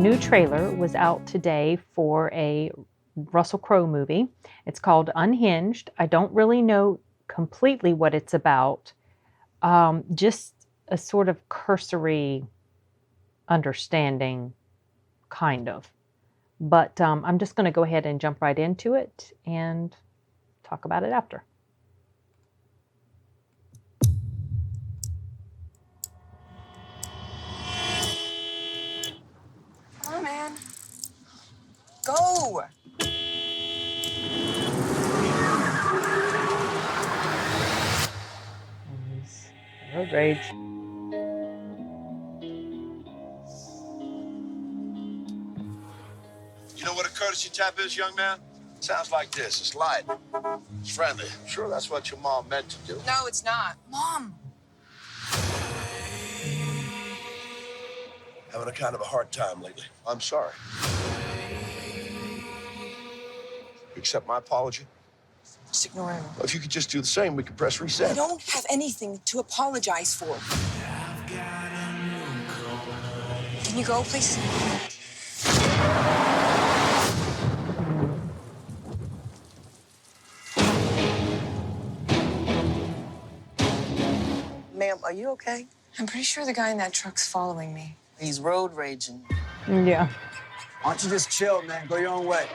new trailer was out today for a Russell Crowe movie. It's called Unhinged. I don't really know completely what it's about. Just a sort of cursory understanding, kind of. But I'm just going to go ahead and jump right into it and talk about it after. Come on, man. Go! Road rage. You know what a courtesy tap is, young man? Sounds like this. It's light. It's friendly. Sure, that's what your mom meant to do. No, it's not. Mom! Having a kind of a hard time lately. I'm sorry. Accept my apology? Just ignore him. Well, if you could just do the same, we could press I reset. don't have anything to apologize for. Can you go, please? Ma'am, are you okay? I'm pretty sure the guy in that truck's following me. He's road raging. Yeah. Why don't you just chill, man? Go your own way.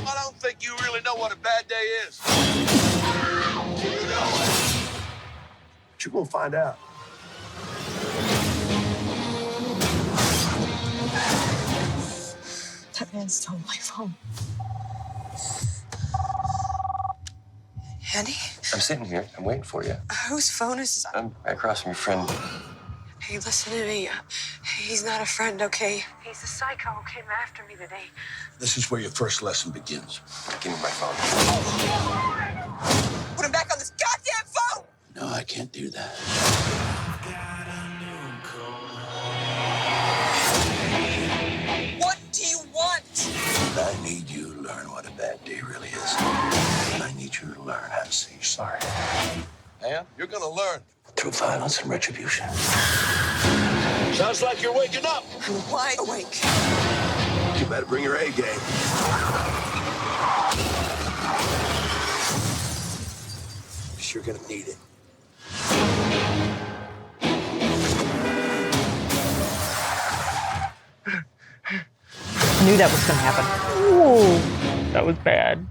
I don't think you really know what a bad day is. But you're gonna find out. That man stole my phone. Andy? I'm sitting here. I'm waiting for you. Whose phone is this? I'm right across from your friend. Hey, listen to me. He's not a friend, okay? He's a psycho who came after me today. This is where your first lesson begins. Give me my phone. Put him back on this goddamn phone! No, I can't do that. What do you want? I need you to learn what a bad day really is. And I need you to learn how to say you're sorry. And you're gonna learn. Through violence and retribution. Sounds like you're waking up. I'm wide awake. You better bring your A game. Because you're gonna need it. I knew that was going to happen. Ooh, that was bad.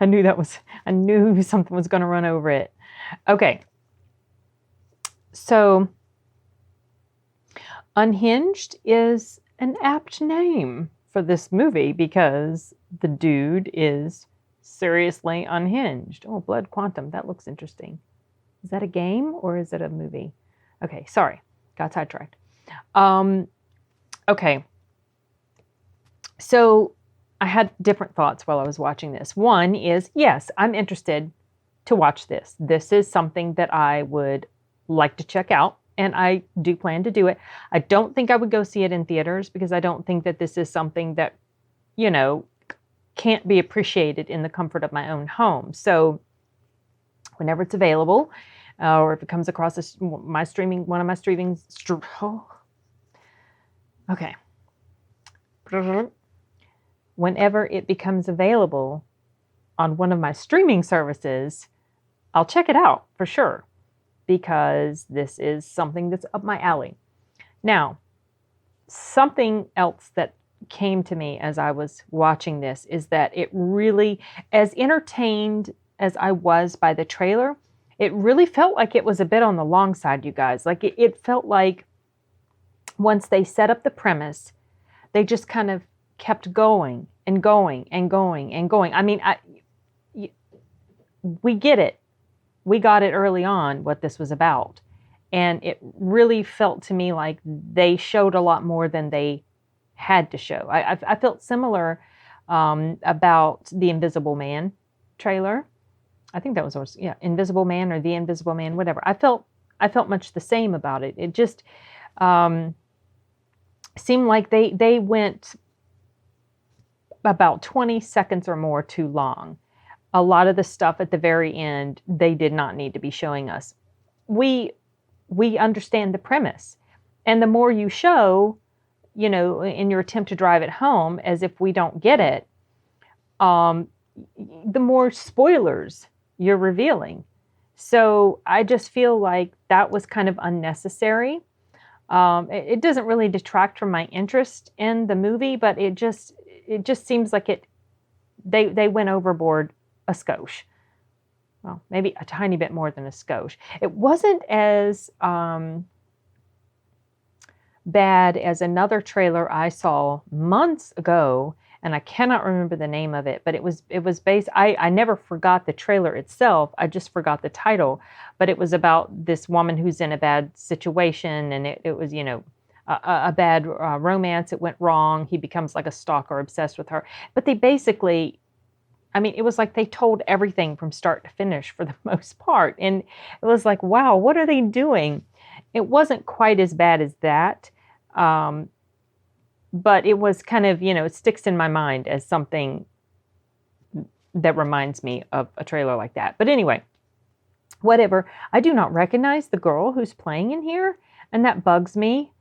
I knew something was going to run over it. Okay. So, Unhinged is an apt name for this movie because the dude is seriously unhinged. Oh, Blood Quantum. That looks interesting. Is that a game or is it a movie? Okay, sorry. Got sidetracked. Okay. So I had different thoughts while I was watching this. One is, yes, I'm interested to watch this. This is something that I would like to check out, and I do plan to do it. I don't think I would go see it in theaters because I don't think that this is something that, can't be appreciated in the comfort of my own home. So whenever it's available, or if it comes across one of my streaming, okay. Whenever it becomes available on one of my streaming services, I'll check it out for sure, because this is something that's up my alley. Now, something else that came to me as I was watching this is that it really, as entertained as I was by the trailer, it really felt like it was a bit on the long side, you guys. Like it felt like once they set up the premise, they just kind of kept going and going and going and going. I mean, we get it. We got it early on what this was about. And it really felt to me like they showed a lot more than they had to show. I felt similar about the Invisible Man trailer. I think that was, Invisible Man or The Invisible Man, whatever. I felt much the same about it. It just seemed like they went about 20 seconds or more too long. a lot of the stuff at the very end, they did not need to be showing us. We understand the premise. And the more you show, in your attempt to drive it home, as if we don't get it, the more spoilers you're revealing. So I just feel like that was kind of unnecessary. It doesn't really detract from my interest in the movie, but it just seems like they went overboard a skosh. Well, maybe a tiny bit more than a skosh. It wasn't as bad as another trailer I saw months ago, and I cannot remember the name of it, but it was based, I never forgot the trailer itself, I just forgot the title, but it was about this woman who's in a bad situation, and it was, a bad romance, it went wrong, he becomes like a stalker obsessed with her, but they basically, it was like they told everything from start to finish for the most part, and it was like, wow, what are they doing? It wasn't quite as bad as that, but it was kind of, it sticks in my mind as something that reminds me of a trailer like that. But anyway, whatever. I do not recognize the girl who's playing in here, and that bugs me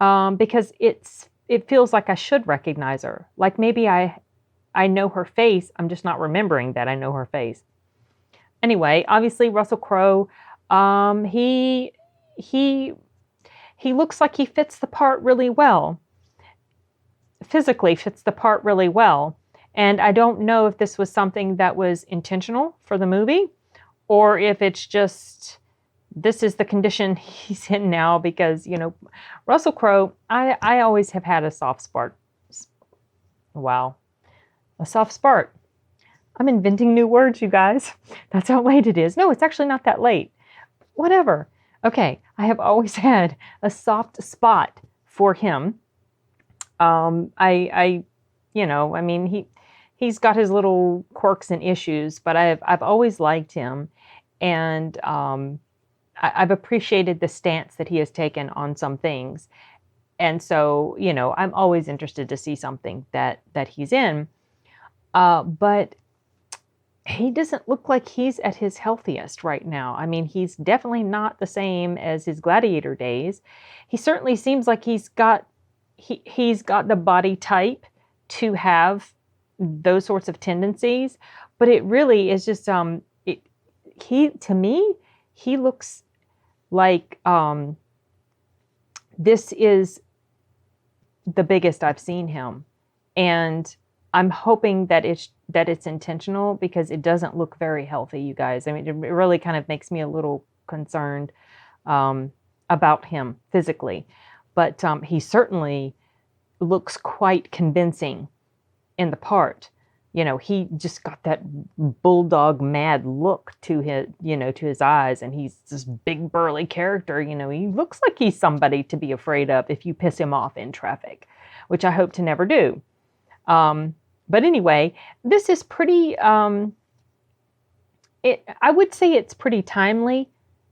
because it feels like I should recognize her. Like maybe I know her face. I'm just not remembering that I know her face. Anyway, obviously Russell Crowe, he looks like he fits the part really well. Physically fits the part really well. And I don't know if this was something that was intentional for the movie, or if it's just, this is the condition he's in now, because, Russell Crowe, I always have had a soft spot. Wow. A soft spot. I'm inventing new words, you guys. That's how late it is. No, it's actually not that late. Whatever. Okay, I have always had a soft spot for him. He's got his little quirks and issues, but I've always liked him, and I've appreciated the stance that he has taken on some things, and so I'm always interested to see something that he's in, but he doesn't look like he's at his healthiest right now. He's definitely not the same as his Gladiator days. He certainly seems like he's got the body type to have those sorts of tendencies, but it really is just to me he looks like this is the biggest I've seen him, and I'm hoping that it's intentional, because it doesn't look very healthy, you guys. It really kind of makes me a little concerned about him physically. But he certainly looks quite convincing in the part. He just got that bulldog mad look to his eyes, and he's this big burly character. He looks like he's somebody to be afraid of if you piss him off in traffic, which I hope to never do. But anyway, this is pretty, I would say it's pretty timely.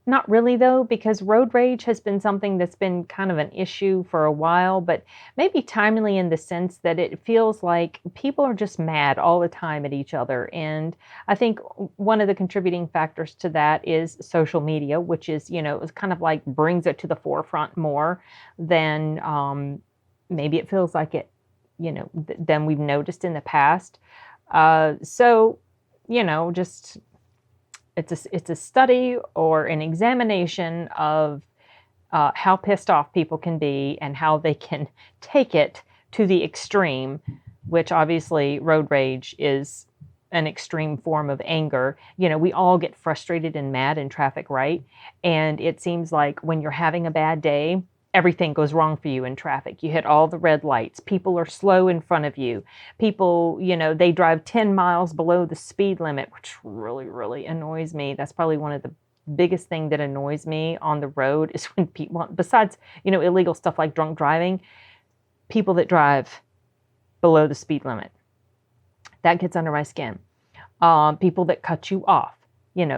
Not really, though, because road rage has been something that's been kind of an issue for a while, but maybe timely in the sense that it feels like people are just mad all the time at each other. And I think one of the contributing factors to that is social media, which is, it's kind of like brings it to the forefront more than maybe it feels like it, than we've noticed in the past. Just... It's a study or an examination of how pissed off people can be and how they can take it to the extreme, which obviously road rage is an extreme form of anger. We all get frustrated and mad in traffic, right? And it seems like when you're having a bad day, everything goes wrong for you in traffic. You hit all the red lights. People are slow in front of you. People, they drive 10 miles below the speed limit, which really, really annoys me. That's probably one of the biggest thing that annoys me on the road is when people, besides, illegal stuff like drunk driving, people that drive below the speed limit. That gets under my skin. People that cut you off.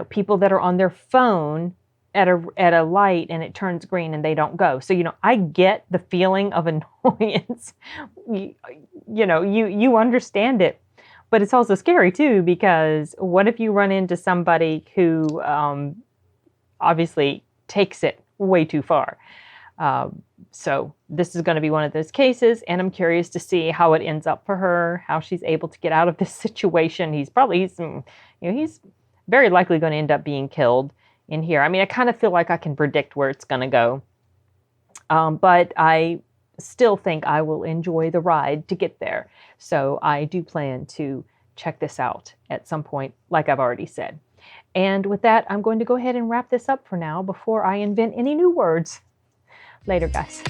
People that are on their phone at a light and it turns green and they don't go. So, I get the feeling of annoyance. You understand it. But it's also scary too, because what if you run into somebody who obviously takes it way too far? So this is going to be one of those cases, and I'm curious to see how it ends up for her, how she's able to get out of this situation. He's very likely going to end up being killed in here. I mean, I kind of feel like I can predict where it's going to go, but I still think I will enjoy the ride to get there. So I do plan to check this out at some point, like I've already said. And with that, I'm going to go ahead and wrap this up for now before I invent any new words. Later, guys.